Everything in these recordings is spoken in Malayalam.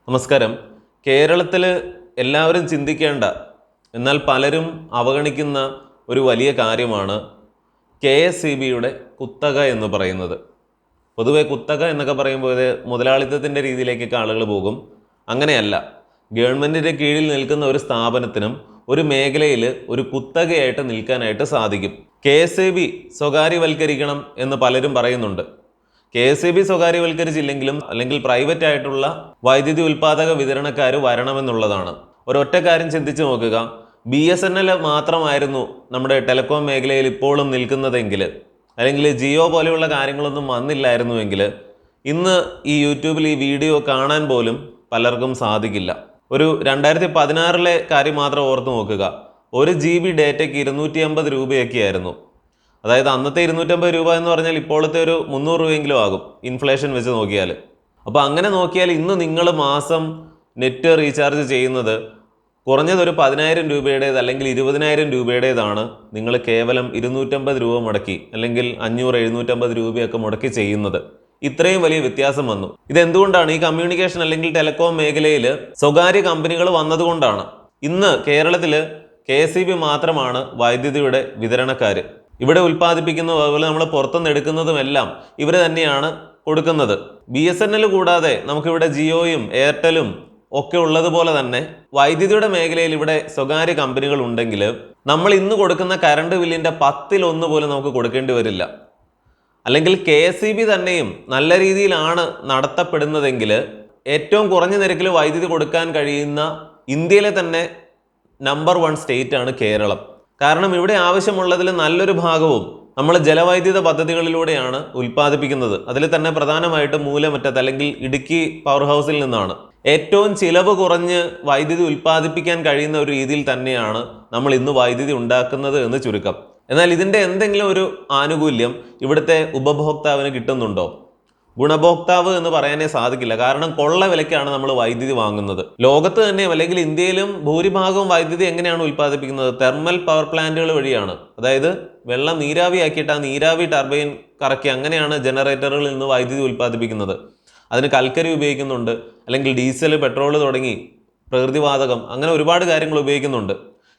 നമസ്കാരം. കേരളത്തിൽ എല്ലാവരും ചിന്തിക്കേണ്ട എന്നാൽ പലരും അവഗണിക്കുന്ന ഒരു വലിയ കാര്യമാണ് KSEBയുടെ കുത്തക എന്ന് പറയുന്നത്. പൊതുവെ കുത്തക എന്നൊക്കെ പറയുമ്പോൾ ഇത് മുതലാളിത്തത്തിൻ്റെ രീതിയിലേക്കൊക്കെ ആളുകൾ പോകും. അങ്ങനെയല്ല. ഗവൺമെൻറ്റിൻ്റെ കീഴിൽ നിൽക്കുന്ന ഒരു സ്ഥാപനത്തിനും ഒരു മേഖലയിൽ ഒരു കുത്തകയായിട്ട് നിൽക്കാനായിട്ട് സാധിക്കും. KSEB സ്വകാര്യവൽക്കരിക്കണം എന്ന് പലരും പറയുന്നുണ്ട്. KSEB സ്വകാര്യവൽക്കരിച്ചില്ലെങ്കിലും അല്ലെങ്കിൽ പ്രൈവറ്റ് ആയിട്ടുള്ള വൈദ്യുതി ഉൽപ്പാദക വിതരണക്കാർ വരണമെന്നുള്ളതാണ്. ഒരൊറ്റ കാര്യം ചിന്തിച്ചു നോക്കുക. BSNL മാത്രമായിരുന്നു നമ്മുടെ ടെലികോം മേഖലയിൽ ഇപ്പോഴും നിൽക്കുന്നതെങ്കിൽ, അല്ലെങ്കിൽ ജിയോ പോലെയുള്ള കാര്യങ്ങളൊന്നും വന്നില്ലായിരുന്നുവെങ്കിൽ ഇന്ന് ഈ യൂട്യൂബിൽ ഈ വീഡിയോ കാണാൻ പോലും പലർക്കും സാധിക്കില്ല. ഒരു 2016 കാര്യം മാത്രം ഓർത്ത് നോക്കുക. 1 GB ഡേറ്റയ്ക്ക് 250 രൂപയൊക്കെ ആയിരുന്നു. അതായത് അന്നത്തെ 250 രൂപ എന്ന് പറഞ്ഞാൽ ഇപ്പോഴത്തെ ഒരു 300 രൂപയെങ്കിലും ആകും ഇൻഫ്ലേഷൻ വെച്ച് നോക്കിയാൽ. അപ്പോൾ അങ്ങനെ നോക്കിയാൽ ഇന്ന് നിങ്ങൾ മാസം നെറ്റ് റീചാർജ് ചെയ്യുന്നത് കുറഞ്ഞത് ഒരു 10,000 രൂപയുടേത് അല്ലെങ്കിൽ 20,000 രൂപയുടേതാണ്. നിങ്ങൾ കേവലം 250 രൂപ മുടക്കി അല്ലെങ്കിൽ 500-750 രൂപയൊക്കെ മുടക്കി ചെയ്യുന്നത്. ഇത്രയും വലിയ വ്യത്യാസം വന്നു. ഇതെന്തുകൊണ്ടാണ്? ഈ കമ്മ്യൂണിക്കേഷൻ അല്ലെങ്കിൽ ടെലികോം മേഖലയിൽ സ്വകാര്യ കമ്പനികൾ വന്നതുകൊണ്ടാണ്. ഇന്ന് കേരളത്തിൽ KSEB മാത്രമാണ് വൈദ്യുതിയുടെ വിതരണക്കാർ. ഇവിടെ ഉൽപ്പാദിപ്പിക്കുന്നത് അതുപോലെ നമ്മൾ പുറത്തുനിന്ന് എടുക്കുന്നതുമെല്ലാം ഇവർ തന്നെയാണ് കൊടുക്കുന്നത്. BSNL കൂടാതെ നമുക്കിവിടെ ജിയോയും എയർടെലും ഒക്കെ ഉള്ളതുപോലെ തന്നെ വൈദ്യുതിയുടെ മേഖലയിൽ ഇവിടെ സ്വകാര്യ കമ്പനികൾ ഉണ്ടെങ്കിൽ നമ്മൾ ഇന്ന് കൊടുക്കുന്ന കറണ്ട് ബില്ലിൻ്റെ 10-1 പോലും നമുക്ക് കൊടുക്കേണ്ടി വരില്ല. അല്ലെങ്കിൽ KSEB തന്നെയും നല്ല രീതിയിലാണ് നടത്തപ്പെടുന്നതെങ്കിൽ ഏറ്റവും കുറഞ്ഞ നിരക്കിൽ വൈദ്യുതി കൊടുക്കാൻ കഴിയുന്ന ഇന്ത്യയിലെ തന്നെ നമ്പർ 1 സ്റ്റേറ്റ് ആണ് കേരളം. കാരണം ഇവിടെ ആവശ്യമുള്ളതിൽ നല്ലൊരു ഭാഗവും നമ്മൾ ജലവൈദ്യുത പദ്ധതികളിലൂടെയാണ് ഉൽപ്പാദിപ്പിക്കുന്നത്. അതിൽ തന്നെ പ്രധാനമായിട്ട് മൂലമറ്റത്ത് അല്ലെങ്കിൽ ഇടുക്കി പവർ ഹൗസിൽ നിന്നാണ്. ഏറ്റവും ചിലവ് കുറഞ്ഞ് വൈദ്യുതി ഉൽപ്പാദിപ്പിക്കാൻ കഴിയുന്ന ഒരു രീതിയിൽ തന്നെയാണ് നമ്മൾ ഇന്ന് വൈദ്യുതി ഉണ്ടാക്കുന്നത് എന്ന് ചുരുക്കം. എന്നാൽ ഇതിൻ്റെ എന്തെങ്കിലും ഒരു ആനുകൂല്യം ഇവിടുത്തെ ഉപഭോക്താവിന് കിട്ടുന്നുണ്ടോ? ഗുണഭോക്താവ് എന്ന് പറയാനേ സാധിക്കില്ല. കാരണം കൊള്ള വിലയ്ക്കാണ് നമ്മൾ വൈദ്യുതി വാങ്ങുന്നത്. ലോകത്ത് തന്നെയും അല്ലെങ്കിൽ ഇന്ത്യയിലും ഭൂരിഭാഗവും വൈദ്യുതി എങ്ങനെയാണ് ഉൽപ്പാദിപ്പിക്കുന്നത്? തെർമൽ പവർ പ്ലാന്റുകൾ വഴിയാണ്. അതായത് വെള്ളം നീരാവിയാക്കിയിട്ട് ആ നീരാവി ടർബൈൻ കറക്കി അങ്ങനെയാണ് ജനറേറ്ററുകളിൽ നിന്ന് വൈദ്യുതി ഉൽപ്പാദിപ്പിക്കുന്നത്. അതിന് കൽക്കരി ഉപയോഗിക്കുന്നുണ്ട്, അല്ലെങ്കിൽ ഡീസൽ, പെട്രോൾ തുടങ്ങി പ്രകൃതിവാതകം, അങ്ങനെ ഒരുപാട് കാര്യങ്ങൾ ഉപയോഗിക്കുന്നുണ്ട്.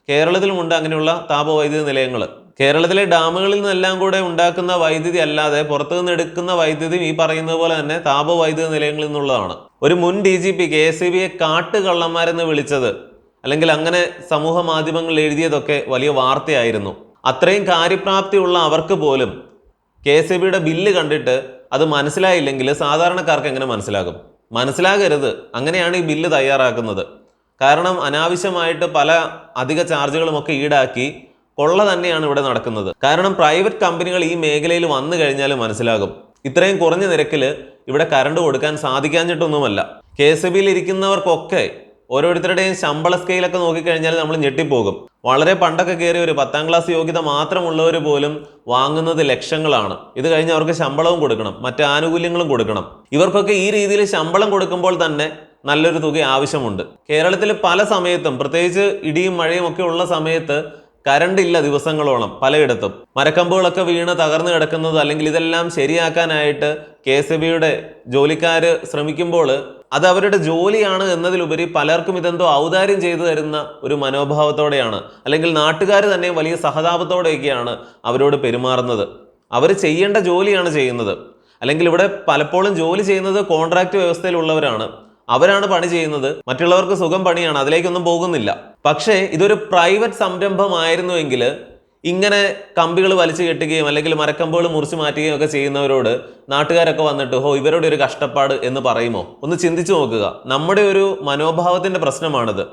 കേരളത്തിലുമുണ്ട് അങ്ങനെയുള്ള താപവൈദ്യുത നിലയങ്ങൾ. കേരളത്തിലെ ഡാമുകളിൽ നിന്നെല്ലാം കൂടെ ഉണ്ടാക്കുന്ന വൈദ്യുതി അല്ലാതെ പുറത്തു നിന്ന് എടുക്കുന്ന വൈദ്യുതി ഈ പറയുന്നത് പോലെ തന്നെ താപവൈദ്യുത നിലയങ്ങളിൽ നിന്നുള്ളതാണ്. ഒരു മുൻ DGP KSEBയെ കാട്ടുകള്ളന്മാരെന്ന് വിളിച്ചത് അല്ലെങ്കിൽ അങ്ങനെ സമൂഹ മാധ്യമങ്ങളിൽ എഴുതിയതൊക്കെ വലിയ വാർത്തയായിരുന്നു. അത്രയും കാര്യപ്രാപ്തിയുള്ള അവർക്ക് പോലും KSEBയുടെ ബില്ല് കണ്ടിട്ട് അത് മനസ്സിലായില്ലെങ്കിൽ സാധാരണക്കാർക്ക് എങ്ങനെ മനസ്സിലാകും? മനസ്സിലാകരുത്. അങ്ങനെയാണ് ഈ ബില്ല് തയ്യാറാക്കുന്നത്. കാരണം അനാവശ്യമായിട്ട് പല അധിക ചാർജുകളുമൊക്കെ ഈടാക്കി കൊള്ള തന്നെയാണ് ഇവിടെ നടക്കുന്നത്. കാരണം പ്രൈവറ്റ് കമ്പനികൾ ഈ മേഖലയിൽ വന്നു കഴിഞ്ഞാൽ മനസ്സിലാകും. ഇത്രയും കുറഞ്ഞ നിരക്കിൽ ഇവിടെ കറണ്ട് കൊടുക്കാൻ സാധിക്കാഞ്ഞിട്ടൊന്നുമല്ല. KSEBയിൽ ഇരിക്കുന്നവർക്കൊക്കെ ഓരോരുത്തരുടെയും ശമ്പള സ്കെയിലൊക്കെ നോക്കിക്കഴിഞ്ഞാൽ നമ്മൾ ഞെട്ടിപ്പോകും. വളരെ പണ്ടൊക്കെ കയറി ഒരു 10ാം ക്ലാസ് യോഗ്യത മാത്രമുള്ളവർ പോലും വാങ്ങുന്നത് ലക്ഷങ്ങളാണ്. ഇത് കഴിഞ്ഞ് അവർക്ക് ശമ്പളവും കൊടുക്കണം, മറ്റ് ആനുകൂല്യങ്ങളും കൊടുക്കണം. ഇവർക്കൊക്കെ ഈ രീതിയിൽ ശമ്പളം കൊടുക്കുമ്പോൾ തന്നെ നല്ലൊരു തുക ആവശ്യമുണ്ട്. കേരളത്തിൽ പല സമയത്തും, പ്രത്യേകിച്ച് ഇടിയും മഴയും ഒക്കെ ഉള്ള സമയത്ത് കറണ്ട് ഇല്ല ദിവസങ്ങളോളം. പലയിടത്തും മരക്കമ്പുകളൊക്കെ വീണ് തകർന്നു കിടക്കുന്നത്, അല്ലെങ്കിൽ ഇതെല്ലാം ശരിയാക്കാനായിട്ട് KSEBയുടെ ജോലിക്കാർ ശ്രമിക്കുമ്പോൾ അത് അവരുടെ ജോലിയാണ് എന്നതിലുപരി പലർക്കും ഇതെന്തോ ഔദാര്യം ചെയ്തു തരുന്ന ഒരു മനോഭാവത്തോടെയാണ്, അല്ലെങ്കിൽ നാട്ടുകാർ തന്നെ വലിയ സഹതാപത്തോടെയൊക്കെയാണ് അവരോട് പെരുമാറുന്നത്. അവർ ചെയ്യേണ്ട ജോലിയാണ് ചെയ്യുന്നത്. അല്ലെങ്കിൽ ഇവിടെ പലപ്പോഴും ജോലി ചെയ്യുന്നത് കോൺട്രാക്ട് വ്യവസ്ഥയിലുള്ളവരാണ്. അവരാണ് പണി ചെയ്യുന്നത്. മറ്റുള്ളവർക്ക് സുഖം പണിയാണ്, അതിലേക്കൊന്നും പോകുന്നില്ല. പക്ഷേ ഇതൊരു പ്രൈവറ്റ് സംരംഭമായിരുന്നുവെങ്കിൽ ഇങ്ങനെ കമ്പികൾ വലിച്ചു കെട്ടുകയും അല്ലെങ്കിൽ മരക്കമ്പുകൾ മുറിച്ച് മാറ്റുകയും ഒക്കെ ചെയ്യുന്നവരോട് നാട്ടുകാരൊക്കെ വന്നിട്ട് ഇവരുടെ ഒരു കഷ്ടപ്പാട് എന്ന് പറയുമോ? ഒന്ന് ചിന്തിച്ചു നോക്കുക. നമ്മുടെ ഒരു മനോഭാവത്തിന്റെ പ്രശ്നമാണിത്.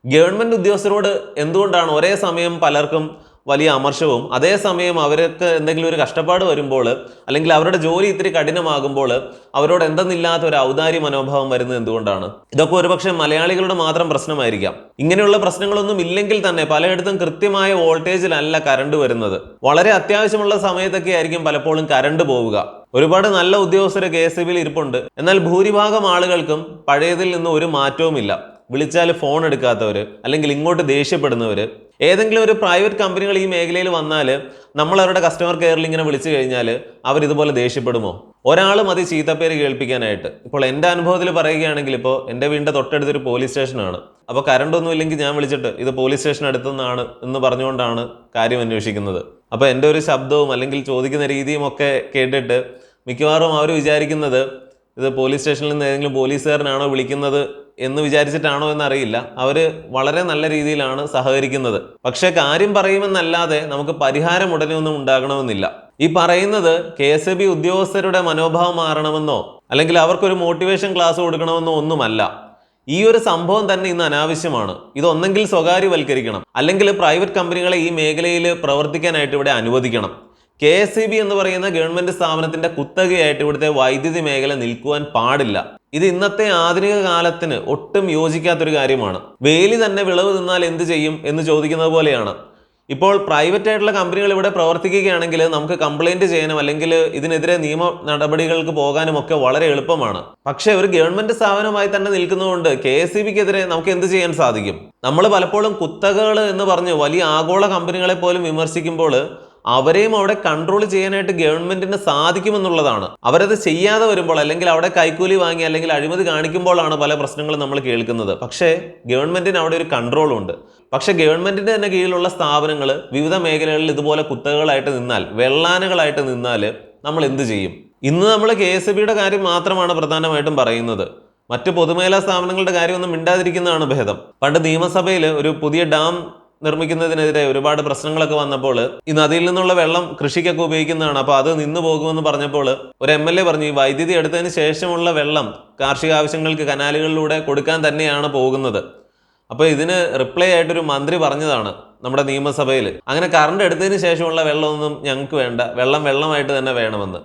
ഗവൺമെന്റ് ഉദ്യോഗസ്ഥരോട് എന്തുകൊണ്ടാണ് ഒരേ സമയം പലർക്കും വലിയ അമർഷവും അതേസമയം അവർക്ക് എന്തെങ്കിലും ഒരു കഷ്ടപ്പാട് വരുമ്പോൾ അല്ലെങ്കിൽ അവരുടെ ജോലി ഇത്തിരി കഠിനമാകുമ്പോൾ അവരോട് എന്തെന്നില്ലാത്ത ഒരു ഔദാര്യ മനോഭാവം വരുന്നത് എന്തുകൊണ്ടാണ്? ഇതൊക്കെ ഒരുപക്ഷെ മലയാളികളുടെ മാത്രം പ്രശ്നമായിരിക്കാം. ഇങ്ങനെയുള്ള പ്രശ്നങ്ങളൊന്നും ഇല്ലെങ്കിൽ തന്നെ പലയിടത്തും കൃത്യമായ വോൾട്ടേജിലല്ല കറണ്ട് വരുന്നത്. വളരെ അത്യാവശ്യമുള്ള സമയത്തൊക്കെ ആയിരിക്കും പലപ്പോഴും കറണ്ട് പോവുക. ഒരുപാട് നല്ല ഉദ്യോഗസ്ഥർ KSEBയിൽ ഇരിപ്പുണ്ട്. എന്നാൽ ഭൂരിഭാഗം ആളുകൾക്കും പഴയതിൽ നിന്ന് ഒരു മാറ്റവുമില്ല. വിളിച്ചാൽ ഫോൺ എടുക്കാത്തവർ, അല്ലെങ്കിൽ ഇങ്ങോട്ട് ദേഷ്യപ്പെടുന്നവർ, ഏതെങ്കിലും ഒരു പ്രൈവറ്റ് കമ്പനികൾ ഈ മേഖലയിൽ വന്നാൽ നമ്മൾ അവരുടെ കസ്റ്റമർ കെയറിൽ ഇങ്ങനെ വിളിച്ചു കഴിഞ്ഞാൽ അവരിതുപോലെ ദേഷ്യപ്പെടുമോ? ഒരാൾ മതി ചീത്തപ്പേര് കേൾപ്പിക്കാനായിട്ട്. ഇപ്പോൾ എൻ്റെ അനുഭവത്തിൽ പറയുകയാണെങ്കിൽ, ഇപ്പോൾ എൻ്റെ വീടിൻ്റെ തൊട്ടടുത്തൊരു പോലീസ് സ്റ്റേഷനാണ്. അപ്പോൾ കറണ്ടൊന്നും ഇല്ലെങ്കിൽ ഞാൻ വിളിച്ചിട്ട് ഇത് പോലീസ് സ്റ്റേഷൻ അടുത്തുനിന്നാണ് എന്ന് പറഞ്ഞുകൊണ്ടാണ് കാര്യം അന്വേഷിക്കുന്നത്. അപ്പോൾ എൻ്റെ ഒരു ശബ്ദവും അല്ലെങ്കിൽ ചോദിക്കുന്ന രീതിയും ഒക്കെ കേട്ടിട്ട് മിക്കവാറും അവർ വിചാരിക്കുന്നത് ഇത് പോലീസ് സ്റ്റേഷനിൽ നിന്ന് ഏതെങ്കിലും പോലീസുകാരനാണോ വിളിക്കുന്നത് എന്ന് വിചാരിച്ചിട്ടാണോ എന്നറിയില്ല. അവർ വളരെ നല്ല രീതിയിലാണ് സഹകരിക്കുന്നത്. പക്ഷെ കാര്യം പറയുമെന്നല്ലാതെ നമുക്ക് പരിഹാരം ഉടനെ ഒന്നും ഉണ്ടാകണമെന്നില്ല. ഈ പറയുന്നത് KSEB ഉദ്യോഗസ്ഥരുടെ മനോഭാവം മാറണമെന്നോ അല്ലെങ്കിൽ അവർക്കൊരു മോട്ടിവേഷൻ ക്ലാസ് കൊടുക്കണമെന്നോ ഒന്നുമല്ല. ഈ ഒരു സംഭവം തന്നെ ഇന്ന് അനാവശ്യമാണ്. ഇതൊന്നെങ്കിൽ സ്വകാര്യവൽക്കരിക്കണം, അല്ലെങ്കിൽ പ്രൈവറ്റ് കമ്പനികളെ ഈ മേഖലയിൽ പ്രവർത്തിക്കാനായിട്ട് ഇവിടെ അനുവദിക്കണം. KSEB എന്ന് പറയുന്ന ഗവൺമെന്റ് സ്ഥാപനത്തിന്റെ കുത്തകയായിട്ട് ഇവിടുത്തെ വൈദ്യുതി മേഖല നിൽക്കുവാൻ പാടില്ല. ഇത് ഇന്നത്തെ ആധുനിക കാലത്തിന് ഒട്ടും യോജിക്കാത്തൊരു കാര്യമാണ്. വേലി തന്നെ വിളവ് നിന്നാൽ എന്ത് ചെയ്യും എന്ന് ചോദിക്കുന്നത് പോലെയാണ്. ഇപ്പോൾ പ്രൈവറ്റ് ആയിട്ടുള്ള കമ്പനികൾ ഇവിടെ പ്രവർത്തിക്കുകയാണെങ്കിൽ നമുക്ക് കംപ്ലൈന്റ് ചെയ്യാനും അല്ലെങ്കിൽ ഇതിനെതിരെ നിയമ നടപടികൾക്ക് പോകാനും ഒക്കെ വളരെ എളുപ്പമാണ്. പക്ഷെ ഒരു ഗവൺമെന്റ് സ്ഥാപനമായി തന്നെ നിൽക്കുന്നതുകൊണ്ട് KSEBക്കെതിരെ നമുക്ക് എന്ത് ചെയ്യാൻ സാധിക്കും? നമ്മൾ പലപ്പോഴും കുത്തകകൾ എന്ന് പറഞ്ഞ് വലിയ ആഗോള കമ്പനികളെ പോലും വിമർശിക്കുമ്പോൾ അവരെയും അവിടെ കൺട്രോൾ ചെയ്യാനായിട്ട് ഗവൺമെന്റിന് സാധിക്കുമെന്നുള്ളതാണ്. അവരത് ചെയ്യാതെ വരുമ്പോൾ, അല്ലെങ്കിൽ അവിടെ കൈക്കൂലി വാങ്ങി അല്ലെങ്കിൽ അഴിമതി കാണിക്കുമ്പോഴാണ് പല പ്രശ്നങ്ങളും നമ്മൾ കേൾക്കുന്നത്. പക്ഷേ ഗവൺമെന്റിന് അവിടെ ഒരു കൺട്രോൾ ഉണ്ട്. പക്ഷെ ഗവൺമെന്റിന്റെ തന്നെ കീഴിലുള്ള സ്ഥാപനങ്ങൾ വിവിധ മേഖലകളിൽ ഇതുപോലെ കുത്തകകളായിട്ട് നിന്നാൽ, വെള്ളാനകളായിട്ട് നിന്നാൽ നമ്മൾ എന്ത് ചെയ്യും? ഇന്ന് നമ്മൾ KSEBയുടെ കാര്യം മാത്രമാണ് പ്രധാനമായിട്ടും പറയുന്നത്. മറ്റ് പൊതുമേഖലാ സ്ഥാപനങ്ങളുടെ കാര്യമൊന്നും മിണ്ടാതിരിക്കുന്നതാണ് ഭേദം. പണ്ട് നിയമസഭയിൽ ഒരു പുതിയ ഡാം നിർമ്മിക്കുന്നതിനെതിരെ ഒരുപാട് പ്രശ്നങ്ങളൊക്കെ വന്നപ്പോൾ ഈ നദിയിൽ നിന്നുള്ള വെള്ളം കൃഷിക്കൊക്കെ ഉപയോഗിക്കുന്നതാണ്, അപ്പോൾ അത് നിന്നു പോകുമെന്ന് പറഞ്ഞപ്പോൾ ഒരു MLA പറഞ്ഞു, ഈ വൈദ്യുതി എടുത്തതിന് ശേഷമുള്ള വെള്ളം കാർഷിക ആവശ്യങ്ങൾക്ക് കനാലുകളിലൂടെ കൊടുക്കാൻ തന്നെയാണ് പോകുന്നത്. അപ്പോൾ ഇതിന് റിപ്ലൈ ആയിട്ടൊരു മന്ത്രി പറഞ്ഞതാണ് നമ്മുടെ നിയമസഭയിൽ, അങ്ങനെ കറണ്ട് എടുത്തതിന് ശേഷമുള്ള വെള്ളമൊന്നും ഞങ്ങൾക്ക് വേണ്ട, വെള്ളം വെള്ളമായിട്ട് തന്നെ വേണമെന്ന്.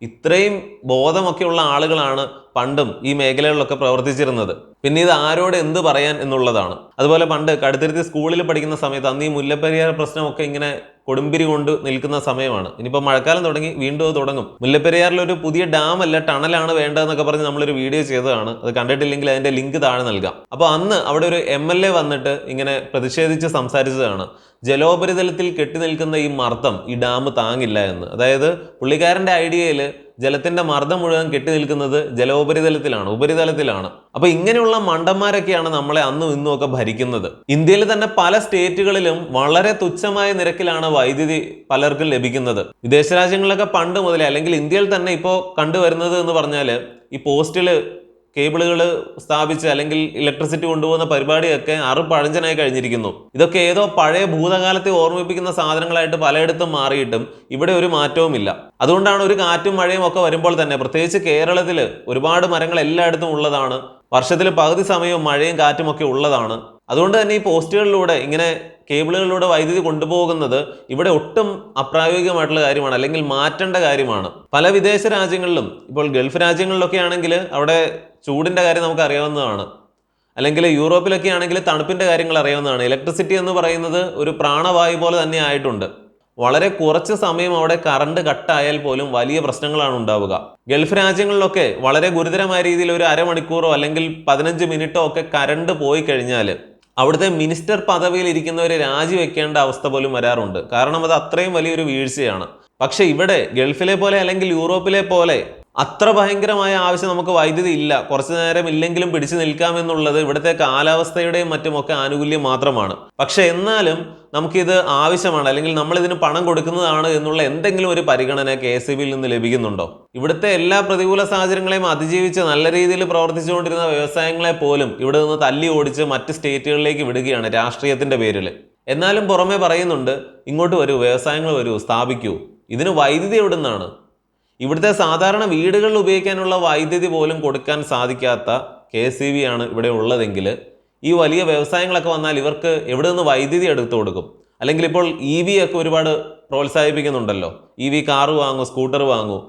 ഇത്രയും ബോധമൊക്കെയുള്ള ആളുകളാണ് പണ്ടും ഈ മേഖലകളിലൊക്കെ പ്രവർത്തിച്ചിരുന്നത്. പിന്നെ ഇത് ആരോട് എന്ത് പറയാൻ എന്നുള്ളതാണ്. അതുപോലെ പണ്ട് കടുത്തുരുത്തി സ്കൂളിൽ പഠിക്കുന്ന സമയത്ത് അന്ന് ഈ മുല്ലപ്പെരിയാർ പ്രശ്നമൊക്കെ ഇങ്ങനെ കൊടുമ്പിരി കൊണ്ട് നിൽക്കുന്ന സമയമാണ്. ഇനിയിപ്പോൾ മഴക്കാലം തുടങ്ങി, വീണ്ടും തുടങ്ങും. മുല്ലപ്പെരിയാറിൽ ഒരു പുതിയ ഡാം അല്ല ടണലാണ് വേണ്ടതെന്നൊക്കെ പറഞ്ഞ് നമ്മളൊരു വീഡിയോ ചെയ്തതാണ്. അത് കണ്ടിട്ടില്ലെങ്കിൽ അതിന്റെ ലിങ്ക് താഴെ നൽകാം. അപ്പോൾ അന്ന് അവിടെ ഒരു MLA വന്നിട്ട് ഇങ്ങനെ പ്രതിഷേധിച്ച് സംസാരിച്ചതാണ്, ജലോപരിതലത്തിൽ കെട്ടി നിൽക്കുന്ന ഈ മർദ്ദം ഈ ഡാം താങ്ങില്ല എന്ന്. അതായത് പുള്ളിക്കാരന്റെ ഐഡിയയിൽ ജലത്തിന്റെ മർദ്ദം മുഴുവൻ കെട്ടി നിൽക്കുന്നത് ജലോപരിതലത്തിലാണ്, ഉപരിതലത്തിലാണ്. അപ്പൊ ഇങ്ങനെയുള്ള മണ്ടന്മാരൊക്കെയാണ് നമ്മളെ അന്നും ഇന്നും ഒക്കെ ഭരിക്കുന്നത്. ഇന്ത്യയിൽ തന്നെ പല സ്റ്റേറ്റുകളിലും വളരെ തുച്ഛമായ നിരക്കിലാണ് വൈദ്യുതി പലർക്കും ലഭിക്കുന്നത്. വിദേശ രാജ്യങ്ങളിലൊക്കെ പണ്ട് മുതലേ, അല്ലെങ്കിൽ ഇന്ത്യയിൽ തന്നെ ഇപ്പോൾ കണ്ടുവരുന്നത് എന്ന് പറഞ്ഞാൽ ഈ പോസ്റ്റില് കേബിളുകൾ സ്ഥാപിച്ച് അല്ലെങ്കിൽ ഇലക്ട്രിസിറ്റി കൊണ്ടുപോകുന്ന പരിപാടിയൊക്കെ പഴഞ്ചനായി കഴിഞ്ഞിരിക്കുന്നു. ഇതൊക്കെ ഏതോ പഴയ ഭൂതകാലത്തെ ഓർമ്മിപ്പിക്കുന്ന സാധനങ്ങളായിട്ട് പലയിടത്തും മാറിയിട്ടും ഇവിടെ ഒരു മാറ്റവുമില്ല. അതുകൊണ്ടാണ് ഒരു കാറ്റും മഴയും ഒക്കെ വരുമ്പോൾ തന്നെ, പ്രത്യേകിച്ച് കേരളത്തിൽ ഒരുപാട് മരങ്ങൾ എല്ലായിടത്തും ഉള്ളതാണ്. വർഷത്തിൽ പകുതി സമയവും മഴയും കാറ്റും ഒക്കെ ഉള്ളതാണ്. അതുകൊണ്ട് തന്നെ ഈ പോസ്റ്റുകളിലൂടെ ഇങ്ങനെ കേബിളുകളിലൂടെ വൈദ്യുതി കൊണ്ടുപോകുന്നത് ഇവിടെ ഒട്ടും അപ്രായോഗികമായിട്ടുള്ള കാര്യമാണ്, അല്ലെങ്കിൽ മാറ്റേണ്ട കാര്യമാണ്. പല വിദേശ രാജ്യങ്ങളിലും, ഇപ്പോൾ ഗൾഫ് രാജ്യങ്ങളിലൊക്കെ ആണെങ്കിൽ അവിടെ ചൂടിന്റെ കാര്യം നമുക്ക് അറിയാവുന്നതാണ്, അല്ലെങ്കിൽ യൂറോപ്പിലൊക്കെ ആണെങ്കിൽ തണുപ്പിന്റെ കാര്യങ്ങൾ അറിയാവുന്നതാണ്. ഇലക്ട്രിസിറ്റി എന്ന് പറയുന്നത് ഒരു പ്രാണവായു പോലെ തന്നെ ആയിട്ടുണ്ട്. വളരെ കുറച്ച് സമയം അവിടെ കറണ്ട് കട്ടായാൽ പോലും വലിയ പ്രശ്നങ്ങളാണ് ഉണ്ടാവുക. ഗൾഫ് രാജ്യങ്ങളിലൊക്കെ വളരെ ഗുരുതരമായ രീതിയിൽ ഒരു അരമണിക്കൂറോ അല്ലെങ്കിൽ 15 മിനിറ്റോ ഒക്കെ കറണ്ട് പോയി കഴിഞ്ഞാൽ അവിടുത്തെ മിനിസ്റ്റർ പദവിയിൽ ഇരിക്കുന്നവർ രാജിവെക്കേണ്ട അവസ്ഥ പോലും വരാറുണ്ട്. കാരണം അത് അത്രയും വലിയൊരു വീഴ്ചയാണ്. പക്ഷെ ഇവിടെ ഗൾഫിലെ പോലെ അല്ലെങ്കിൽ യൂറോപ്പിലെ പോലെ അത്ര ഭയങ്കരമായ ആവശ്യം നമുക്ക് വൈദ്യുതി ഇല്ല, കുറച്ചു നേരം ഇല്ലെങ്കിലും പിടിച്ചു നിൽക്കാമെന്നുള്ളത് ഇവിടുത്തെ കാലാവസ്ഥയുടെയും മറ്റുമൊക്കെ ആനുകൂല്യം മാത്രമാണ്. പക്ഷെ എന്നാലും നമുക്കിത് ആവശ്യമാണ്, അല്ലെങ്കിൽ നമ്മൾ ഇതിന് പണം കൊടുക്കുന്നതാണ് എന്നുള്ള എന്തെങ്കിലും ഒരു പരിഗണന KSEBയിൽ നിന്ന് ലഭിക്കുന്നുണ്ടോ? ഇവിടുത്തെ എല്ലാ പ്രതികൂല സാഹചര്യങ്ങളെയും അതിജീവിച്ച് നല്ല രീതിയിൽ പ്രവർത്തിച്ചുകൊണ്ടിരുന്ന വ്യവസായങ്ങളെ പോലും ഇവിടെ നിന്ന് തല്ലി ഓടിച്ച് മറ്റ് സ്റ്റേറ്റുകളിലേക്ക് വിടുകയാണ് രാഷ്ട്രീയത്തിന്റെ പേരിൽ. എന്നാലും പുറമെ പറയുന്നുണ്ട്, ഇങ്ങോട്ട് വരൂ, വ്യവസായങ്ങൾ വരൂ, സ്ഥാപിക്കൂ. ഇതിന് വൈദ്യുതി എവിടെ നിന്നാണ്? ഇവിടുത്തെ സാധാരണ വീടുകളിൽ ഉപയോഗിക്കാനുള്ള വൈദ്യുതി പോലും കൊടുക്കാൻ സാധിക്കാത്ത KSEB ആണ് ഇവിടെ ഉള്ളതെങ്കിൽ ഈ വലിയ വ്യവസായങ്ങളൊക്കെ വന്നാൽ ഇവർക്ക് എവിടെ നിന്ന് വൈദ്യുതി എടുത്തു കൊടുക്കും? അല്ലെങ്കിൽ ഇപ്പോൾ EV ഒക്കെ ഒരുപാട് പ്രോത്സാഹിപ്പിക്കുന്നുണ്ടല്ലോ, EV കാറ് വാങ്ങൂ, സ്കൂട്ടർ വാങ്ങൂ.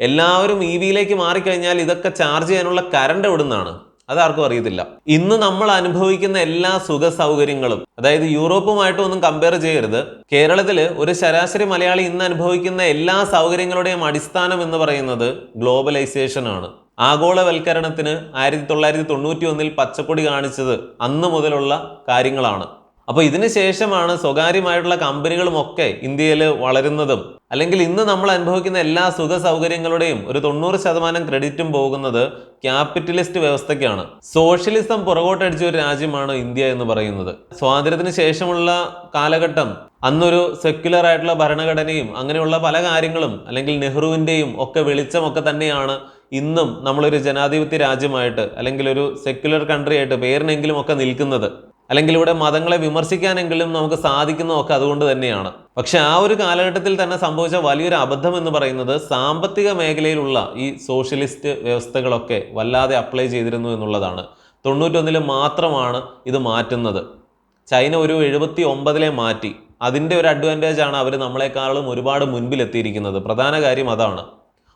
എല്ലാവരും EVയിലേക്ക് മാറിക്കഴിഞ്ഞാൽ ഇതൊക്കെ ചാർജ് ചെയ്യാനുള്ള കറണ്ട് എവിടെ നിന്നാണ്? അതാർക്കും അറിയത്തില്ല. ഇന്ന് നമ്മൾ അനുഭവിക്കുന്ന എല്ലാ സുഖ സൗകര്യങ്ങളും, അതായത് യൂറോപ്പുമായിട്ടും ഒന്നും കമ്പയർ ചെയ്യരുത്, കേരളത്തിൽ ഒരു ശരാശരി മലയാളി ഇന്ന് അനുഭവിക്കുന്ന എല്ലാ സൗകര്യങ്ങളുടെയും അടിസ്ഥാനം എന്ന് പറയുന്നത് ഗ്ലോബലൈസേഷൻ ആണ്. ആഗോളവൽക്കരണത്തിന് 1991 പച്ചക്കൊടി കാണിച്ചത് അന്ന് മുതലുള്ള കാര്യങ്ങളാണ്. അപ്പോൾ ഇതിന് ശേഷമാണ് സ്വകാര്യമായിട്ടുള്ള കമ്പനികളുമൊക്കെ ഇന്ത്യയിൽ വളരുന്നതും, അല്ലെങ്കിൽ ഇന്ന് നമ്മൾ അനുഭവിക്കുന്ന എല്ലാ സുഖ സൗകര്യങ്ങളുടെയും ഒരു 90% ക്രെഡിറ്റും പോകുന്നത് ക്യാപിറ്റലിസ്റ്റ് വ്യവസ്ഥയ്ക്കാണ്. സോഷ്യലിസം പുറകോട്ടടിച്ച ഒരു രാജ്യമാണ് ഇന്ത്യ എന്ന് പറയുന്നത്. സ്വാതന്ത്ര്യത്തിന് ശേഷമുള്ള കാലഘട്ടം അന്നൊരു സെക്യുലർ ആയിട്ടുള്ള ഭരണഘടനയും അങ്ങനെയുള്ള പല കാര്യങ്ങളും, അല്ലെങ്കിൽ നെഹ്റുവിൻ്റെയും ഒക്കെ വെളിച്ചമൊക്കെ തന്നെയാണ് ഇന്നും നമ്മളൊരു ജനാധിപത്യ രാജ്യമായിട്ട്, അല്ലെങ്കിൽ ഒരു സെക്യുലർ കൺട്രി ആയിട്ട് പേരിനെങ്കിലും ഒക്കെ നിൽക്കുന്നത്, അല്ലെങ്കിൽ ഇവിടെ മതങ്ങളെ വിമർശിക്കാനെങ്കിലും നമുക്ക് സാധിക്കുന്നതൊക്കെ അതുകൊണ്ട് തന്നെയാണ്. പക്ഷെ ആ ഒരു കാലഘട്ടത്തിൽ തന്നെ സംഭവിച്ച വലിയൊരു അബദ്ധം എന്ന് പറയുന്നത് സാമ്പത്തിക മേഖലയിലുള്ള ഈ സോഷ്യലിസ്റ്റ് വ്യവസ്ഥകളൊക്കെ വല്ലാതെ അപ്ലൈ ചെയ്തിരുന്നു എന്നുള്ളതാണ്. 91 മാത്രമാണ് ഇത് മാറ്റുന്നത്. ചൈന ഒരു 79 മാറ്റി. അതിൻ്റെ ഒരു അഡ്വാൻറ്റേജ് ആണ് അവർ നമ്മളെക്കാളും ഒരുപാട് മുൻപിലെത്തിയിരിക്കുന്നത്. പ്രധാന കാര്യം അതാണ്.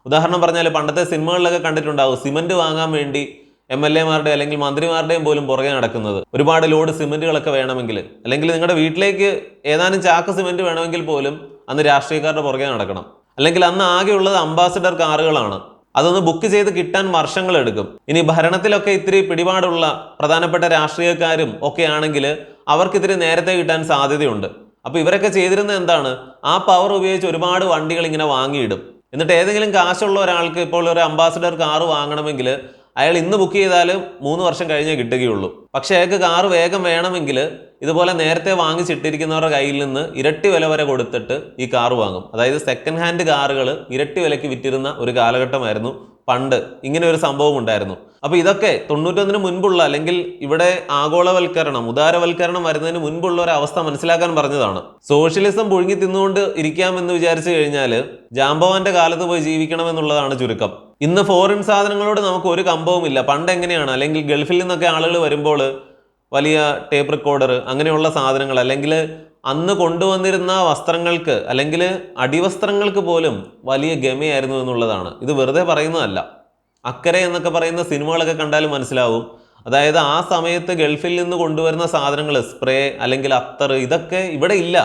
ഉദാഹരണം പറഞ്ഞാൽ പണ്ടത്തെ സിനിമകളിലൊക്കെ കണ്ടിട്ടുണ്ടാവും, സിമന്റ് വാങ്ങാൻ വേണ്ടി MLA-മാരുടെ അല്ലെങ്കിൽ മന്ത്രിമാരുടെയും പോലും പുറകെ നടക്കുന്നത്. ഒരുപാട് ലോഡ് സിമെന്റുകളൊക്കെ വേണമെങ്കിൽ, അല്ലെങ്കിൽ നിങ്ങളുടെ വീട്ടിലേക്ക് ഏതാനും ചാക്ക് സിമെന്റ് വേണമെങ്കിൽ പോലും അന്ന് രാഷ്ട്രീയക്കാരുടെ പുറകെ നടക്കണം. അല്ലെങ്കിൽ അന്ന് ആകെയുള്ളത് അംബാസിഡർ കാറുകളാണ്. അതൊന്ന് ബുക്ക് ചെയ്ത് കിട്ടാൻ വർഷങ്ങളെടുക്കും. ഇനി ഭരണത്തിലൊക്കെ ഇത്തിരി പിടിപാടുള്ള പ്രധാനപ്പെട്ട രാഷ്ട്രീയക്കാരും ഒക്കെ ആണെങ്കിൽ അവർക്ക് ഇത്തിരി നേരത്തെ കിട്ടാൻ സാധ്യതയുണ്ട്. അപ്പോൾ ഇവരൊക്കെ ചെയ്തിരുന്നത് എന്താണ്, ആ പവർ ഉപയോഗിച്ച് ഒരുപാട് വണ്ടികൾ ഇങ്ങനെ വാങ്ങിയിടും. എന്നിട്ട് ഏതെങ്കിലും കാശുള്ള ഒരാൾക്ക് ഇപ്പോൾ ഒരു അംബാസിഡർ കാറ് വാങ്ങണമെങ്കിൽ അയാൾ ഇന്ന് ബുക്ക് ചെയ്താൽ 3 വർഷം കഴിഞ്ഞേ കിട്ടുകയുള്ളൂ. പക്ഷേ അയാൾക്ക് കാറ് വേഗം വേണമെങ്കിൽ ഇതുപോലെ നേരത്തെ വാങ്ങിച്ചിട്ടിരിക്കുന്നവരുടെ കയ്യിൽ നിന്ന് ഇരട്ടി വില വരെ കൊടുത്തിട്ട് ഈ കാറ് വാങ്ങും. അതായത് സെക്കൻഡ് ഹാൻഡ് കാറുകൾ ഇരട്ടി വിലയ്ക്ക് വിറ്റിരുന്ന ഒരു കാലഘട്ടമായിരുന്നു പണ്ട്. ഇങ്ങനെ ഒരു സംഭവം ഉണ്ടായിരുന്നു. അപ്പോൾ ഇതൊക്കെ 91 മുൻപുള്ള, അല്ലെങ്കിൽ ഇവിടെ ആഗോളവൽക്കരണം, ഉദാരവൽക്കരണം വരുന്നതിന് മുൻപുള്ള ഒരു അവസ്ഥ മനസ്സിലാക്കാൻ പറഞ്ഞതാണ്. സോഷ്യലിസം പുഴുങ്ങി തിന്നുകൊണ്ട് ഇരിക്കാമെന്ന് വിചാരിച്ചു കഴിഞ്ഞാൽ ജാംബവാന്റെ കാലത്ത് പോയി ജീവിക്കണമെന്നുള്ളതാണ് ചുരുക്കം. ഇന്ന് ഫോറിൻ സാധനങ്ങളോട് നമുക്ക് ഒരു കമ്പവുമില്ല. പണ്ട് എങ്ങനെയാണ്, അല്ലെങ്കിൽ ഗൾഫിൽ നിന്നൊക്കെ ആളുകൾ വരുമ്പോൾ വലിയ ടേപ്പ് റെക്കോർഡർ അങ്ങനെയുള്ള സാധനങ്ങൾ, അല്ലെങ്കിൽ അന്ന് കൊണ്ടുവന്നിരുന്ന വസ്ത്രങ്ങൾക്ക്, അല്ലെങ്കിൽ അടിവസ്ത്രങ്ങൾക്ക് പോലും വലിയ ഗമയായിരുന്നു എന്നുള്ളതാണ്. ഇത് വെറുതെ പറയുന്നതല്ല. അക്കരെ എന്നൊക്കെ പറയുന്ന സിനിമകളൊക്കെ കണ്ടാലും മനസ്സിലാവും. അതായത് ആ സമയത്ത് ഗൾഫിൽ നിന്ന് കൊണ്ടുവരുന്ന സാധനങ്ങൾ, സ്പ്രേ അല്ലെങ്കിൽ അത്തർ, ഇതൊക്കെ ഇവിടെ ഇല്ല.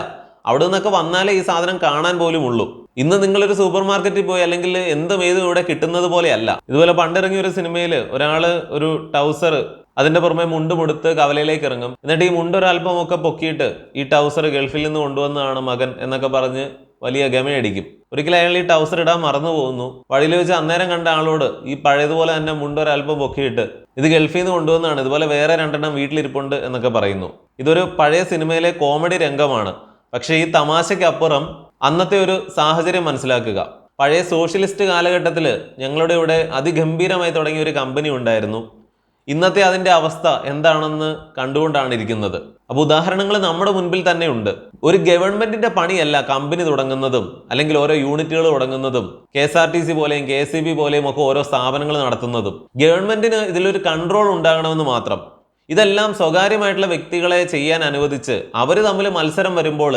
അവിടെ നിന്നൊക്കെ വന്നാലേ ഈ സാധനം കാണാൻ പോലും ഉള്ളൂ. ഇന്ന് നിങ്ങളൊരു സൂപ്പർ മാർക്കറ്റിൽ പോയി അല്ലെങ്കിൽ എന്തും ഏതും ഇവിടെ കിട്ടുന്നത് പോലെയല്ല. ഇതുപോലെ പണ്ടിറങ്ങിയ ഒരു സിനിമയിൽ ഒരാള് ഒരു ടൗസർ, അതിന്റെ പുറമെ മുണ്ട് മുടുത്ത് കവലയിലേക്ക് ഇറങ്ങും. എന്നിട്ട് ഈ മുണ്ട് ഒരല്പമൊക്കെ പൊക്കിയിട്ട് ഈ ടൗസർ ഗൾഫിൽ നിന്ന് കൊണ്ടുവന്നതാണ് മകൻ എന്നൊക്കെ പറഞ്ഞ് വലിയ ഗമയടിക്കും. ഒരിക്കലും അയാൾ ഈ ടൗസർ ഇടാൻ മറന്നു പോകുന്നു. വഴിയിൽ വെച്ച് അന്നേരം കണ്ട ആളോട് ഈ പഴയതുപോലെ തന്നെ മുണ്ട് ഒരല്പം പൊക്കിയിട്ട് ഇത് ഗൾഫിൽ നിന്ന് കൊണ്ടുവന്നതാണ്, ഇതുപോലെ വേറെ 2 വീട്ടിലിരിപ്പുണ്ട് എന്നൊക്കെ പറയുന്നു. ഇതൊരു പഴയ സിനിമയിലെ കോമഡി രംഗമാണ്. പക്ഷേ ഈ തമാശയ്ക്കപ്പുറം അന്നത്തെ ഒരു സാഹചര്യം മനസ്സിലാക്കുക. പഴയ സോഷ്യലിസ്റ്റ് കാലഘട്ടത്തിൽ ഞങ്ങളുടെ ഇവിടെ അതിഗംഭീരമായി തുടങ്ങിയ ഒരു കമ്പനി ഉണ്ടായിരുന്നു. ഇന്നത്തെ അതിൻ്റെ അവസ്ഥ എന്താണെന്ന് കണ്ടുകൊണ്ടാണ് ഇരിക്കുന്നത്. അപ്പോൾ ഉദാഹരണങ്ങൾ നമ്മുടെ മുൻപിൽ തന്നെ ഉണ്ട്. ഒരു ഗവൺമെന്റിന്റെ പണിയല്ല കമ്പനി തുടങ്ങുന്നതും, അല്ലെങ്കിൽ ഓരോ യൂണിറ്റുകൾ തുടങ്ങുന്നതും, KSRTC പോലെയും KSEB പോലെയും ഒക്കെ ഓരോ സ്ഥാപനങ്ങൾ നടത്തുന്നതും. ഗവൺമെന്റിന് ഇതിലൊരു കൺട്രോൾ ഉണ്ടാകണമെന്ന് മാത്രം. ഇതെല്ലാം സ്വകാര്യമായിട്ടുള്ള വ്യക്തികളെ ചെയ്യാൻ അനുവദിച്ച് അവർ തമ്മിൽ മത്സരം വരുമ്പോൾ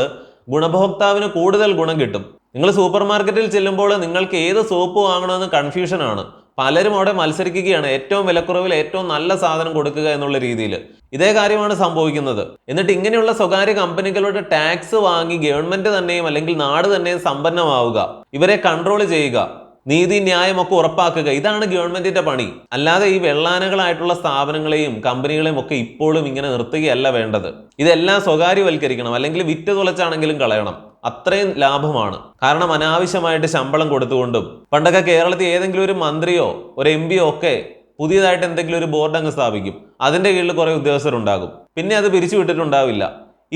ഗുണഭോക്താവിന് കൂടുതൽ ഗുണം കിട്ടും. നിങ്ങൾ സൂപ്പർ മാർക്കറ്റിൽ ചെല്ലുമ്പോൾ നിങ്ങൾക്ക് ഏത് സോപ്പ് വാങ്ങണമെന്ന് കൺഫ്യൂഷനാണ്. പലരും അവിടെ മത്സരിക്കുകയാണ്, ഏറ്റവും വിലക്കുറവിൽ ഏറ്റവും നല്ല സാധനം കൊടുക്കുക എന്നുള്ള രീതിയിൽ. ഇതേ കാര്യമാണ് സംഭവിക്കുന്നത്. എന്നിട്ട് ഇങ്ങനെയുള്ള സ്വകാര്യ കമ്പനികളുടെ ടാക്സ് വാങ്ങി ഗവൺമെന്റ് തന്നെയും അല്ലെങ്കിൽ നാട് തന്നെയും സമ്പന്നമാവുക, ഇവരെ കൺട്രോൾ ചെയ്യുക, നീതി ന്യായമൊക്കെ ഉറപ്പാക്കുക, ഇതാണ് ഗവൺമെന്റിന്റെ പണി. അല്ലാതെ ഈ വെള്ളാനകളായിട്ടുള്ള സ്ഥാപനങ്ങളെയും കമ്പനികളെയും ഒക്കെ ഇപ്പോഴും ഇങ്ങനെ നിർത്തുകയല്ല വേണ്ടത്. ഇതെല്ലാം സ്വകാര്യവൽക്കരിക്കണം, അല്ലെങ്കിൽ വിറ്റ് തുളച്ചാണെങ്കിലും കളയണം. അത്രയും ലാഭമാണ്. കാരണം അനാവശ്യമായിട്ട് ശമ്പളം കൊടുത്തുകൊണ്ടും, പണ്ടൊക്കെ കേരളത്തിൽ ഏതെങ്കിലും ഒരു മന്ത്രിയോ ഒരു MPയോ ഒക്കെ പുതിയതായിട്ട് എന്തെങ്കിലും ഒരു ബോർഡ് അങ്ങ് സ്ഥാപിക്കും. അതിന്റെ കീഴിൽ കുറെ ഉദ്യോഗസ്ഥരുണ്ടാകും. പിന്നെ അത് പിരിച്ചു വിട്ടിട്ടുണ്ടാവില്ല.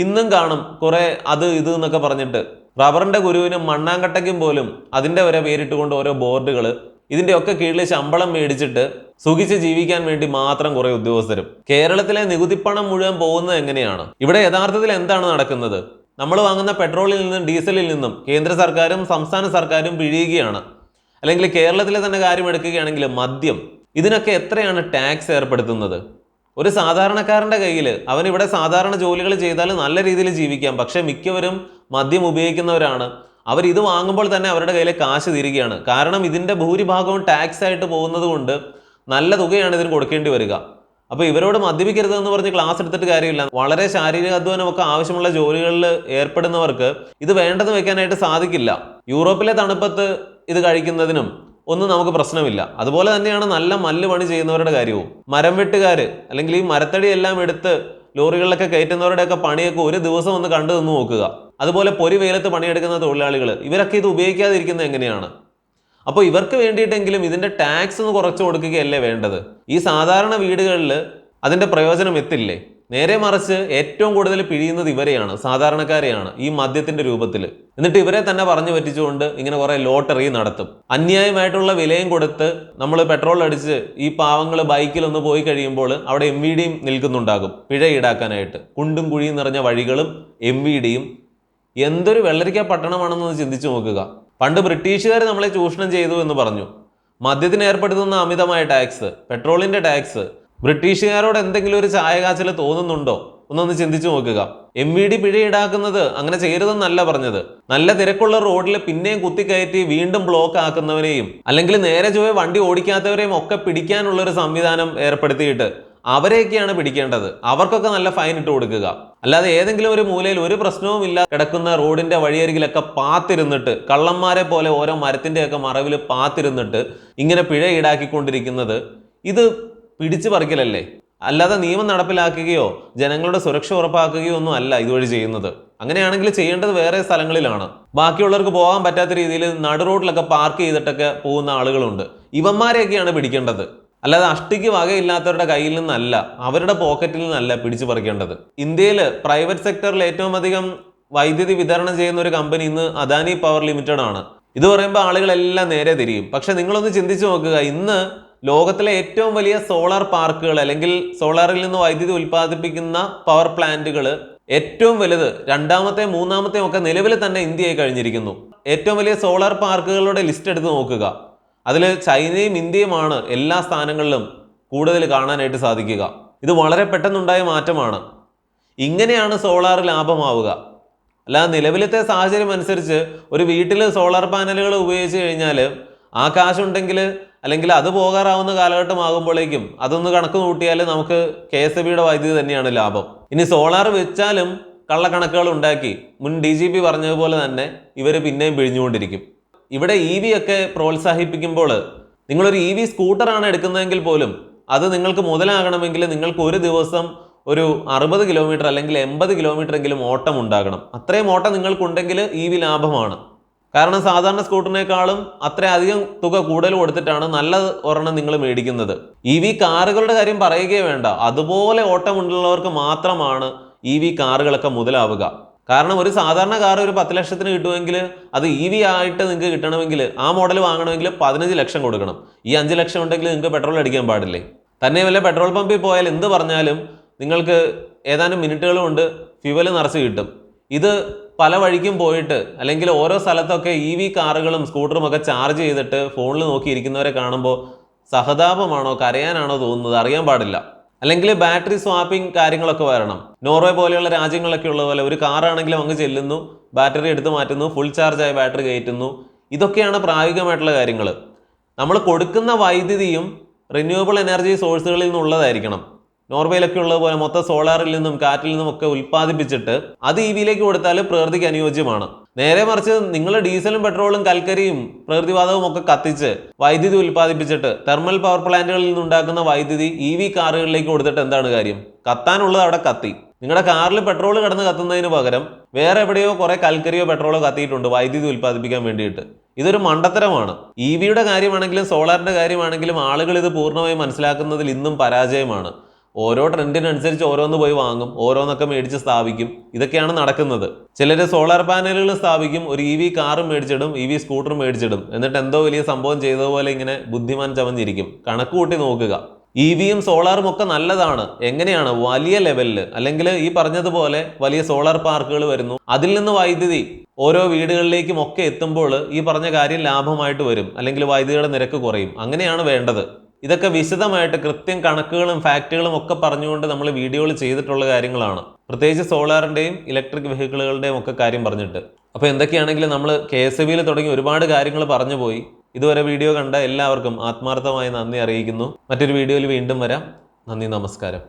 ഇന്നും കാണും കുറെ അത് ഇത് എന്നൊക്കെ പറഞ്ഞിട്ട് റബ്ബറിന്റെ ഗുരുവിനും മണ്ണാങ്കട്ടയ്ക്കും പോലും അതിന്റെ വരെ പേരിട്ടുകൊണ്ട് ഓരോ ബോർഡുകൾ. ഇതിന്റെ ഒക്കെ കീഴിൽ ശമ്പളം മേടിച്ചിട്ട് സുഖിച്ച് ജീവിക്കാൻ വേണ്ടി മാത്രം കുറെ ഉദ്യോഗസ്ഥരും. കേരളത്തിലെ നികുതിപ്പണം മുഴുവൻ പോകുന്നത് എങ്ങനെയാണ്? ഇവിടെ യഥാർത്ഥത്തിൽ എന്താണ് നടക്കുന്നത്? നമ്മൾ വാങ്ങുന്ന പെട്രോളിൽ നിന്നും ഡീസലിൽ നിന്നും കേന്ദ്ര സർക്കാരും സംസ്ഥാന സർക്കാരും പിഴിയുകയാണ്. അല്ലെങ്കിൽ കേരളത്തിലെ തന്നെ കാര്യം എടുക്കുകയാണെങ്കിൽ മദ്യം, ഇതിനൊക്കെ എത്രയാണ് ടാക്സ് ഏർപ്പെടുത്തുന്നത്? ഒരു സാധാരണക്കാരന്റെ കയ്യിൽ, അവൻ ഇവിടെ സാധാരണ ജോലികൾ ചെയ്താൽ നല്ല രീതിയിൽ ജീവിക്കാം. പക്ഷെ മിക്കവരും മദ്യം ഉപയോഗിക്കുന്നവരാണ്. അവർ ഇത് വാങ്ങുമ്പോൾ തന്നെ അവരുടെ കയ്യിലെ കാശ് തീരുകയാണ്. കാരണം ഇതിന്റെ ഭൂരിഭാഗവും ടാക്സ് ആയിട്ട് പോകുന്നത് കൊണ്ട് നല്ല തുകയാണ് ഇതിന് കൊടുക്കേണ്ടി വരിക. അപ്പോൾ ഇവരോട് മദ്യപിക്കരുതെന്ന് പറഞ്ഞ് ക്ലാസ് എടുത്തിട്ട് കാര്യമില്ല. വളരെ ശാരീരിക അധ്വാനമൊക്കെ ആവശ്യമുള്ള ജോലികളിൽ ഏർപ്പെടുന്നവർക്ക് ഇത് വേണ്ടെന്ന് വെക്കാനായിട്ട് സാധിക്കില്ല. യൂറോപ്പിലെ തണുപ്പത്ത് ഇത് കഴിക്കുന്നതിനും ഒന്നും നമുക്ക് പ്രശ്നമില്ല. അതുപോലെ തന്നെയാണ് നല്ല മല്ല് പണി ചെയ്യുന്നവരുടെ കാര്യവും. മരം വെട്ടുകാർ അല്ലെങ്കിൽ ഈ മരത്തടി എല്ലാം എടുത്ത് ലോറികളിലൊക്കെ കയറ്റുന്നവരുടെയൊക്കെ പണിയൊക്കെ ഒരു ദിവസം ഒന്ന് കണ്ടു നിന്ന് നോക്കുക. അതുപോലെ പൊരി വെയിലത്ത് പണിയെടുക്കുന്ന തൊഴിലാളികൾ, ഇവരൊക്കെ ഇത് ഉപയോഗിക്കാതിരിക്കുന്നത് എങ്ങനെയാണ്? അപ്പോൾ ഇവർക്ക് വേണ്ടിയിട്ടെങ്കിലും ഇതിൻ്റെ ടാക്സ് ഒന്ന് കുറച്ച് കൊടുക്കുകയല്ലേ വേണ്ടത്? ഈ സാധാരണ വീടുകളിൽ അതിൻ്റെ പ്രയോജനം എത്തില്ലേ? നേരെ മറിച്ച് ഏറ്റവും കൂടുതൽ പിഴിയുന്നത് ഇവരെയാണ്, സാധാരണക്കാരെയാണ്, ഈ മദ്യത്തിന്റെ രൂപത്തിൽ. എന്നിട്ട് ഇവരെ തന്നെ പറഞ്ഞു പറ്റിച്ചുകൊണ്ട് ഇങ്ങനെ കുറെ ലോട്ടറി നടത്തും. അന്യായമായിട്ടുള്ള വിലയും കൊടുത്ത് നമ്മൾ പെട്രോൾ അടിച്ച് ഈ പാവങ്ങൾ ബൈക്കിലൊന്ന് പോയി കഴിയുമ്പോൾ അവിടെ MVD നിൽക്കുന്നുണ്ടാകും പിഴ ഈടാക്കാനായിട്ട്. കുണ്ടും കുഴിയും നിറഞ്ഞ വഴികളും MVD. എന്തൊരു വെള്ളരിക്ക പട്ടണമാണെന്ന് ചിന്തിച്ചു നോക്കുക. പണ്ട് ബ്രിട്ടീഷുകാർ നമ്മളെ ചൂഷണം ചെയ്തു എന്ന് പറഞ്ഞു. മദ്യത്തിന് ഏർപ്പെടുത്തുന്ന അമിതമായ ടാക്സ്, പെട്രോളിന്റെ ടാക്സ്, ബ്രിട്ടീഷുകാരോട് എന്തെങ്കിലും ഒരു ചായകാച്ചൽ തോന്നുന്നുണ്ടോ? ഒന്നൊന്ന് ചിന്തിച്ചു നോക്കുക. MVD പിഴ ഈടാക്കുന്നത് അങ്ങനെ ചെയ്യരുതെന്നല്ല പറഞ്ഞത്. നല്ല തിരക്കുള്ള റോഡിൽ പിന്നെയും കുത്തിക്കയറ്റി വീണ്ടും ബ്ലോക്ക് ആക്കുന്നവരെയും അല്ലെങ്കിൽ നേരെ ചൊവ്വേ വണ്ടി ഓടിക്കാത്തവരെയും ഒക്കെ പിടിക്കാനുള്ള ഒരു സംവിധാനം ഏർപ്പെടുത്തിയിട്ട് അവരെയൊക്കെയാണ് പിടിക്കേണ്ടത്. അവർക്കൊക്കെ നല്ല ഫൈൻ ഇട്ട് കൊടുക്കുക. അല്ലാതെ ഏതെങ്കിലും ഒരു മൂലയിൽ ഒരു പ്രശ്നവും ഇല്ല കിടക്കുന്ന റോഡിന്റെ വഴിയരികിലൊക്കെ പാത്തിരുന്നിട്ട്, കള്ളന്മാരെ പോലെ ഓരോ മരത്തിന്റെയൊക്കെ മറവിൽ പാത്തിരുന്നിട്ട് ഇങ്ങനെ പിഴ ഈടാക്കിക്കൊണ്ടിരിക്കുന്നത് ഇത് പിടിച്ചു പറിക്കലല്ലേ? അല്ലാതെ നിയമം നടപ്പിലാക്കുകയോ ജനങ്ങളുടെ സുരക്ഷ ഉറപ്പാക്കുകയോ ഒന്നും അല്ല ഇതുവഴി ചെയ്യുന്നത്. അങ്ങനെയാണെങ്കിൽ ചെയ്യേണ്ടത് വേറെ സ്ഥലങ്ങളിലാണ്. ബാക്കിയുള്ളവർക്ക് പോകാൻ പറ്റാത്ത രീതിയിൽ നടു റോഡിലൊക്കെ പാർക്ക് ചെയ്തിട്ടൊക്കെ പോകുന്ന ആളുകളുണ്ട്. ഇവന്മാരെയൊക്കെയാണ് പിടിക്കേണ്ടത്. അല്ലാതെ അഷ്ടിക്ക് വകയില്ലാത്തവരുടെ കയ്യിൽ നിന്നല്ല, അവരുടെ പോക്കറ്റിൽ നിന്നല്ല പിടിച്ചു പറിക്കേണ്ടത്. ഇന്ത്യയിൽ പ്രൈവറ്റ് സെക്ടറിൽ ഏറ്റവും അധികം വൈദ്യുതി വിതരണം ചെയ്യുന്ന ഒരു കമ്പനി ഇന്ന് അദാനി പവർ ലിമിറ്റഡ് ആണ്. ഇത് പറയുമ്പോൾ ആളുകളെല്ലാം നേരെ തിരിയും. പക്ഷെ നിങ്ങളൊന്ന് ചിന്തിച്ചു നോക്കുക, ഇന്ന് ലോകത്തിലെ ഏറ്റവും വലിയ സോളാർ പാർക്കുകൾ അല്ലെങ്കിൽ സോളാറിൽ നിന്ന് വൈദ്യുതി ഉൽപ്പാദിപ്പിക്കുന്ന പവർ പ്ലാന്റുകൾ ഏറ്റവും വലുത് രണ്ടാമത്തെ മൂന്നാമത്തെ ഒക്കെ നിലവിൽ തന്നെ ഇന്ത്യയായി കഴിഞ്ഞിരിക്കുന്നു. ഏറ്റവും വലിയ സോളാർ പാർക്കുകളുടെ ലിസ്റ്റ് എടുത്ത് നോക്കുക. അതിൽ ചൈനയും ഇന്ത്യയുമാണ് എല്ലാ സ്ഥാനങ്ങളിലും കൂടുതൽ കാണാനായിട്ട് സാധിക്കുക. ഇത് വളരെ പെട്ടെന്നുണ്ടായ മാറ്റമാണ്. ഇങ്ങനെയാണ് സോളാർ ലാഭമാവുക. അല്ലാതെ നിലവിലത്തെ സാഹചര്യം അനുസരിച്ച് ഒരു വീട്ടിൽ സോളാർ പാനലുകൾ ഉപയോഗിച്ച് കഴിഞ്ഞാൽ ആ കാശുണ്ടെങ്കിൽ അല്ലെങ്കിൽ അത് പോകാറാവുന്ന കാലഘട്ടമാകുമ്പോഴേക്കും അതൊന്ന് കണക്ക് കൂട്ടിയാൽ നമുക്ക് KSEBിയുടെ വൈദ്യുതി തന്നെയാണ് ലാഭം. ഇനി സോളാർ വെച്ചാലും കള്ളക്കണക്കുകൾ ഉണ്ടാക്കി മുൻ DGP പറഞ്ഞതുപോലെ തന്നെ ഇവർ പിന്നെയും പിഴിഞ്ഞുകൊണ്ടിരിക്കും. ഇവിടെ EV ഒക്കെ പ്രോത്സാഹിപ്പിക്കുമ്പോൾ നിങ്ങളൊരു EV സ്കൂട്ടറാണ് എടുക്കുന്നതെങ്കിൽ പോലും അത് നിങ്ങൾക്ക് മുതലാകണമെങ്കിൽ നിങ്ങൾക്ക് ഒരു ദിവസം ഒരു 60 കിലോമീറ്റർ അല്ലെങ്കിൽ 80 കിലോമീറ്റർ എങ്കിലും ഓട്ടം ഉണ്ടാകണം. അത്രയും ഓട്ടം നിങ്ങൾക്കുണ്ടെങ്കിൽ EV ലാഭമാണ്. കാരണം സാധാരണ സ്കൂട്ടറിനേക്കാളും അത്രയധികം തുക കൂടുതൽ കൊടുത്തിട്ടാണ് നല്ല ഒരെണ്ണം നിങ്ങൾ മേടിക്കുന്നത്. EV കാറുകളുടെ കാര്യം പറയുകയേ വേണ്ട. അതുപോലെ ഓട്ടമുള്ളവർക്ക് മാത്രമാണ് EV കാറുകളൊക്കെ മുതലാവുക. കാരണം ഒരു സാധാരണ കാർ ഒരു 10 ലക്ഷത്തിന് കിട്ടുമെങ്കിൽ അത് EV ആയിട്ട് നിങ്ങൾക്ക് കിട്ടണമെങ്കിൽ ആ മോഡൽ വാങ്ങണമെങ്കിൽ 15 ലക്ഷം കൊടുക്കണം. ഈ 5 ലക്ഷം ഉണ്ടെങ്കിൽ നിങ്ങൾക്ക് പെട്രോൾ അടിക്കാൻ പാടില്ലേ? തന്നെ വല്ല പെട്രോൾ പമ്പിൽ പോയാൽ എന്ത് പറഞ്ഞാലും നിങ്ങൾക്ക് ഏതാനും മിനിറ്റുകൾ കൊണ്ട് ഫ്യൂവൽ നിറച്ച് കിട്ടും. ഇത് പല വഴിക്കും പോയിട്ട് അല്ലെങ്കിൽ ഓരോ സ്ഥലത്തൊക്കെ EV കാറുകളും സ്കൂട്ടറും ഒക്കെ ചാർജ് ചെയ്തിട്ട് ഫോണിൽ നോക്കിയിരിക്കുന്നവരെ കാണുമ്പോൾ സഹതാപമാണോ കരയാനാണോ തോന്നുന്നത് അറിയാൻ പാടില്ല. അല്ലെങ്കിൽ ബാറ്ററി സ്വാപ്പിംഗ് കാര്യങ്ങളൊക്കെ വരണം. നോർവേ പോലെയുള്ള രാജ്യങ്ങളൊക്കെ ഉള്ള പോലെ ഒരു കാറാണെങ്കിലും അങ്ങ് ചെല്ലുന്നു, ബാറ്ററി എടുത്ത് മാറ്റുന്നു, ഫുൾ ചാർജ് ആയ ബാറ്ററി കയറ്റുന്നു. ഇതൊക്കെയാണ് പ്രായോഗികമായിട്ടുള്ള കാര്യങ്ങൾ. നമ്മൾ കൊടുക്കുന്ന വൈദ്യുതിയും റിന്യൂവബിൾ എനർജി സോഴ്സുകളിൽ നിന്നുള്ളതായിരിക്കണം. നോർവേയിലൊക്കെ ഉള്ളതുപോലെ മൊത്തം സോളാറിൽ നിന്നും കാറ്റിൽ നിന്നും ഒക്കെ ഉൽപ്പാദിപ്പിച്ചിട്ട് അത് EVയിലേക്ക് കൊടുത്താൽ പ്രകൃതിക്ക് അനുയോജ്യമാണ്. നേരെ മറിച്ച് നിങ്ങൾ ഡീസലും പെട്രോളും കൽക്കരിയും പ്രകൃതിവാതകവും ഒക്കെ കത്തിച്ച് വൈദ്യുതി ഉൽപ്പാദിപ്പിച്ചിട്ട് തെർമൽ പവർ പ്ലാന്റുകളിൽ നിന്നുണ്ടാക്കുന്ന വൈദ്യുതി EV കാറുകളിലേക്ക് കൊടുത്തിട്ട് എന്താണ് കാര്യം? കത്താനുള്ളത് അവിടെ കത്തി. നിങ്ങളുടെ കാറിൽ പെട്രോൾ കിടന്ന് കത്തുന്നതിന് പകരം വേറെ എവിടെയോ കുറെ കൽക്കരിയോ പെട്രോളോ കത്തിയിട്ടുണ്ട് വൈദ്യുതി ഉൽപ്പാദിപ്പിക്കാൻ വേണ്ടിയിട്ട്. ഇതൊരു മണ്ടത്തരമാണ്. EVയുടെ കാര്യമാണെങ്കിലും സോളാറിന്റെ കാര്യമാണെങ്കിലും ആളുകൾ ഇത് പൂർണ്ണമായും മനസ്സിലാക്കുന്നതിൽ ഇന്നും പരാജയമാണ്. ഓരോ ട്രെൻഡിനനുസരിച്ച് ഓരോന്ന് പോയി വാങ്ങും, ഓരോന്നൊക്കെ മേടിച്ച് സ്ഥാപിക്കും. ഇതൊക്കെയാണ് നടക്കുന്നത്. ചിലർ സോളാർ പാനലുകൾ സ്ഥാപിക്കും, ഒരു EV കാറും മേടിച്ചിടും, EV സ്കൂട്ടറും മേടിച്ചിടും. എന്നിട്ട് എന്തോ വലിയ സംഭവം ചെയ്തതുപോലെ ഇങ്ങനെ ബുദ്ധിമാൻ ചമഞ്ഞിരിക്കും. കണക്ക് കൂട്ടി നോക്കുക. EVയും സോളാറും ഒക്കെ നല്ലതാണ്. എങ്ങനെയാണ്? വലിയ ലെവലിൽ അല്ലെങ്കിൽ ഈ പറഞ്ഞതുപോലെ വലിയ സോളാർ പാർക്കുകൾ വരുന്നു, അതിൽ നിന്ന് വൈദ്യുതി ഓരോ വീടുകളിലേക്കും ഒക്കെ എത്തുമ്പോൾ ഈ പറഞ്ഞ കാര്യം ലാഭമായിട്ട് വരും, അല്ലെങ്കിൽ വൈദ്യുതിയുടെ നിരക്ക് കുറയും. അങ്ങനെയാണ് വേണ്ടത്. ഇതൊക്കെ വിശദമായിട്ട് കൃത്യം കണക്കുകളും ഫാക്റ്റുകളും ഒക്കെ പറഞ്ഞുകൊണ്ട് നമ്മൾ വീഡിയോയിൽ ചെയ്തിട്ടുള്ള കാര്യങ്ങളാണ്. പ്രത്യേകിച്ച് സോളാറിൻ്റെയും ഇലക്ട്രിക് വെഹിക്കിളുകളുടെയും ഒക്കെ കാര്യം പറഞ്ഞിട്ട്. അപ്പോൾ എന്തൊക്കെയാണെങ്കിലും നമ്മൾ KSEBിയിൽ തുടങ്ങി ഒരുപാട് കാര്യങ്ങൾ പറഞ്ഞു പോയി. ഇതുവരെ വീഡിയോ കണ്ട എല്ലാവർക്കും ആത്മാർത്ഥമായി നന്ദി അറിയിക്കുന്നു. മറ്റൊരു വീഡിയോയിൽ വീണ്ടും വരാം. നന്ദി, നമസ്കാരം.